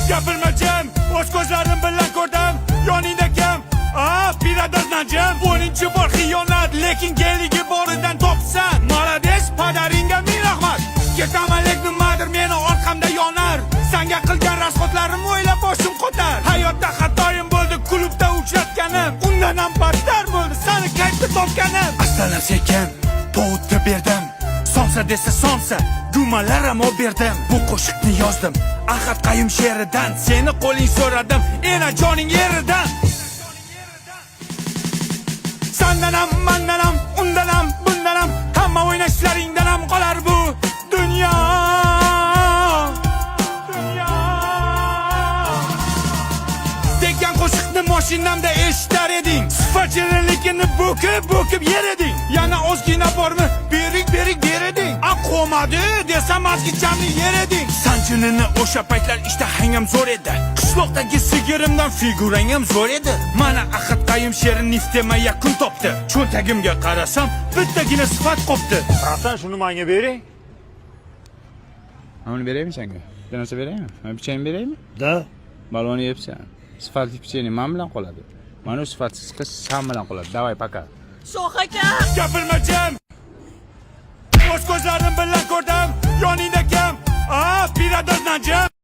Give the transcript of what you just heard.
Gapirma jim, o'z ko'zlarim bilan ko'rdim. Yoningda kim? Biradar Najim. 10-chi bor xiyonat, lekin geligi boridan topsan. Молодец, padaringga ming rahmat. Ketaman lek nimadir meni orqamda yonar. Senga qilgan rasxotlarim o'ylab boshim qotar. Hayotda xatoyim bo'ldi, klubda uchratganim. Undan ham battar bo'ldi, seni kayfda topganim. Astalar sekin, povutni berdim. Sonsa desa sonsa, gumalar ham berdim. Bu qo'shiqni yozdim Ahad Qayum she'ridan. Seni qo'ling so'radim, ena joning yeridan. Sendan ham, mendan ham, undan ham, bundan ham, hamma o'ynashlaringdan ham qolar bu dunyo. Degan qo'shiqni mashinamda eshitar eding. Sifatchilikni bo'kib yer eding. Yana ozgina bormi? Berik der eding. Qo'madi desam azgichamni yer eding. Sanchunini o'sha paytlar ishtahang ham zo'r edi. Qishloqdagi sigirimdan figurang ham zo'r edi. Mana Ahad Qayum she'ri niftema yakun topdi. Cho'ntagimga qarasam, bittagina sifat qopti. Hasan shuni menga bering. Uni beraymi senga? Bir narsa beraymi? Men pichani beraymi? Da. Balonni yebsan. Sifatli pichani men bilan qoladi. Mana sifatsiz qiz sen bilan qoladi. Davay paka. Shoh aka. Gapirma jim. O'z ko'zlarim bilan ko'rdim. Yoningda kim? Biradar Najim.